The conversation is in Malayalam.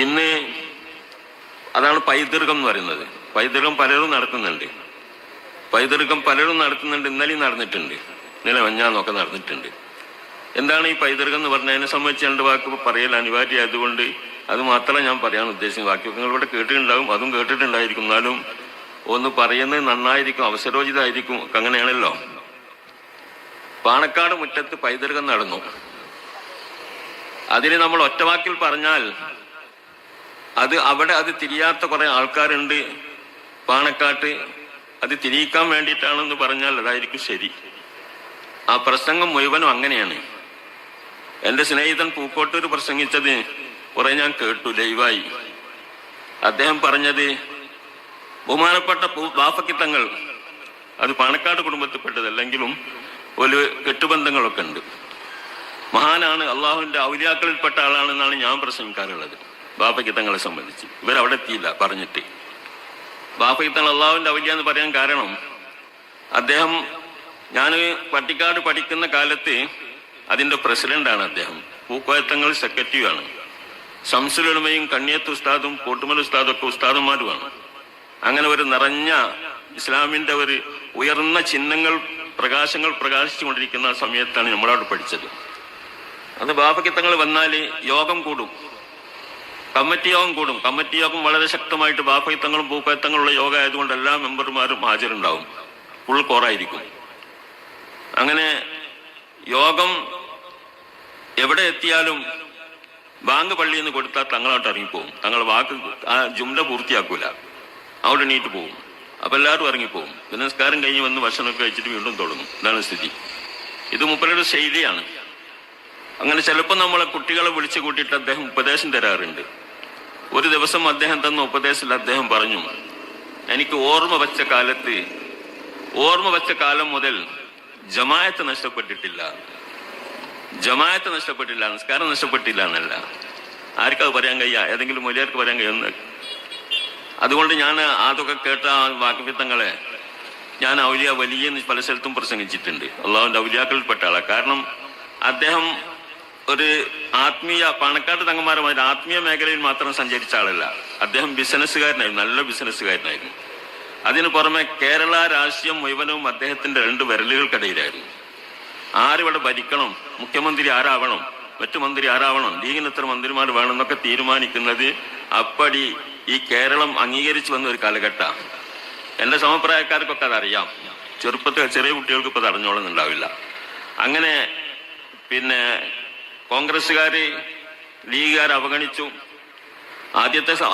ഇന്ന് അതാണ് പൈതൃകം എന്ന് പറയുന്നത്. പൈതൃകം പലരും നടത്തുന്നുണ്ട്. ഇന്നലെയും നടന്നിട്ടുണ്ട്, ഇന്നലെ മഞ്ഞാന്നൊക്കെ നടന്നിട്ടുണ്ട്. എന്താണ് ഈ പൈതൃകം എന്ന് പറഞ്ഞതിനെ സംബന്ധിച്ച് രണ്ട് വാക്ക് പറയൽ അനിവാര്യമായതുകൊണ്ട് അത് മാത്രമേ ഞാൻ പറയാൻ ഉദ്ദേശിക്കുന്നത്. ബാക്കിയൊക്കെ നിങ്ങൾ ഇവിടെ കേട്ടിട്ടുണ്ടാകും, അതും കേട്ടിട്ടുണ്ടായിരിക്കും. എന്നാലും ഒന്ന് പറയുന്നത് നന്നായിരിക്കും, അവസരോചിതമായിരിക്കും. അങ്ങനെയാണല്ലോ. പാണക്കാട് മുറ്റത്ത് പൈതൃകം നടന്നു. അതിന് നമ്മൾ ഒറ്റവാക്കിൽ പറഞ്ഞാൽ അവിടെ അത് തിരിയാത്ത കുറെ ആൾക്കാരുണ്ട് പാണക്കാട്ട്. അത് തിരിയിക്കാൻ വേണ്ടിയിട്ടാണെന്ന് പറഞ്ഞാൽ അതായിരിക്കും ശരി. ആ പ്രസംഗം മുഴുവനും അങ്ങനെയാണ്. എന്റെ സ്നേഹിതൻ പൂക്കോട്ടൂർ പ്രസംഗിച്ചത് കുറെ ഞാൻ കേട്ടു ലൈവായി. അദ്ദേഹം പറഞ്ഞത് ബഹുമാനപ്പെട്ട ബാഫക്കിത്തങ്ങൾ, അത് പാണക്കാട് കുടുംബത്തിൽപ്പെട്ടതല്ലെങ്കിലും ഒരു കെട്ടുബന്ധങ്ങളൊക്കെ ഉണ്ട്. മഹാനാണ്, അള്ളാഹുവിന്റെ ഔലിയാക്കളിൽപ്പെട്ട ആളാണെന്നാണ് ഞാൻ പ്രസംഗിക്കാറുള്ളത്. ബാഫക്കിത്തങ്ങളെ സംബന്ധിച്ച് ഇവരവിടെ എത്തിയില്ല പറഞ്ഞിട്ട്. ബാഫക്കിത്തങ്ങൾ അള്ളാഹുവിന്റെ ഔലിയ എന്ന് പറയാൻ കാരണം, അദ്ദേഹം ഞാൻ പട്ടിക്കാട് പഠിക്കുന്ന കാലത്ത് അതിന്റെ പ്രസിഡന്റാണ് അദ്ദേഹം. പൂക്കോയത്തങ്ങൾ സെക്രട്ടറിയാണ്. ശംസുലുലമയും കണ്ണിയത്ത് ഉസ്താദും കോട്ടുമൽ ഉസ്താദും ഒക്കെ ഉസ്താദന്മാരുമാണ്. അങ്ങനെ ഒരു നിറഞ്ഞ ഇസ്ലാമിന്റെ ഒരു ഉയർന്ന ചിഹ്നങ്ങൾ പ്രകാശങ്ങൾ പ്രകാശിച്ചുകൊണ്ടിരിക്കുന്ന സമയത്താണ് നമ്മളവിടെ പഠിച്ചത്. അന്ന് ബാഫക്കിത്തങ്ങൾ വന്നാല് യോഗം കൂടും, കമ്മിറ്റി യോഗം കൂടും. കമ്മിറ്റി യോഗം വളരെ ശക്തമായിട്ട് ബാഫക്കിത്തങ്ങളും പൂക്കോയത്തങ്ങളുള്ള യോഗം ആയതുകൊണ്ട് എല്ലാ മെമ്പർമാരും ഹാജരുണ്ടാവും. ഫുൾ കോറായിരിക്കും. അങ്ങനെ യോഗം എവിടെ എത്തിയാലും ബാങ്ക് പള്ളിയിൽ നിന്ന് കൊടുത്താൽ തങ്ങളോട്ട് ഇറങ്ങിപ്പോവും. തങ്ങൾ വാക്ക് ആ ജുംല പൂർത്തിയാക്കൂല, അവിടെ എണീറ്റ് പോവും. അപ്പൊ എല്ലാവരും ഇറങ്ങിപ്പോവും. നിസ്കാരം കഴിഞ്ഞ് വന്ന് ഭക്ഷണമൊക്കെ കഴിച്ചിട്ട് വീണ്ടും തുടങ്ങും. ഇതാണ് സ്ഥിതി. ഇത് മൂപ്പരുടെ ശൈലിയാണ്. അങ്ങനെ ചിലപ്പോൾ നമ്മളെ കുട്ടികളെ വിളിച്ചു കൂട്ടിയിട്ട് അദ്ദേഹം ഉപദേശം തരാറുണ്ട്. ഒരു ദിവസം അദ്ദേഹം തന്ന ഉപദേശത്തിൽ അദ്ദേഹം പറഞ്ഞു, എനിക്ക് ഓർമ്മ വെച്ച കാലം മുതൽ ജമാഅത്ത് നഷ്ടപ്പെട്ടിട്ടില്ല, നിസ്കാരം നഷ്ടപ്പെട്ടില്ല എന്നല്ല. ആർക്കത് പറയാൻ കഴിയ? ഏതെങ്കിലും മൊഴിയാർക്ക് പറയാൻ കഴിയുന്ന? അതുകൊണ്ട് ഞാൻ അതൊക്കെ കേട്ട വാക്കഫിത്തങ്ങളെ ഞാൻ ഔലിയ വലിയ പല സ്ഥലത്തും പ്രസംഗിച്ചിട്ടുണ്ട്. അള്ളാഹുവിന്റെ ഔലിയാക്കളിൽപ്പെട്ട ആളാണ്. കാരണം അദ്ദേഹം ഒരു ആത്മീയ പാണക്കാട് തങ്ങന്മാരുമായി ആത്മീയ മേഖലയിൽ മാത്രം സഞ്ചരിച്ച ആളല്ല. അദ്ദേഹം ബിസിനസ്സുകാരനായിരുന്നു, നല്ല ബിസിനസ്സുകാരനായിരുന്നു. അതിനു പുറമെ കേരള രാഷ്ട്രീയം മുഴുവനും അദ്ദേഹത്തിന്റെ 2 വിരലുകൾക്കിടയിലായിരുന്നു. ആരിവിടെ ഭരിക്കണം, മുഖ്യമന്ത്രി ആരാവണം, മറ്റു മന്ത്രി ആരാവണം, ലീഗിന് എത്ര മന്ത്രിമാർ വേണം എന്നൊക്കെ തീരുമാനിക്കുന്നത് അപ്പടി ഈ കേരളം അംഗീകരിച്ചു വന്ന ഒരു കാലഘട്ടമാണ്. എന്റെ സമപ്രായക്കാർക്കൊക്കെ അതറിയാം. ചെറുപ്പത്തിൽ ചെറിയ കുട്ടികൾക്ക് ഇപ്പൊ അറിഞ്ഞോളന്നുണ്ടാവില്ല. അങ്ങനെ പിന്നെ കോൺഗ്രസ്സുകാര് ലീഗുകാർ അവഗണിച്ചു. ആദ്യത്തെ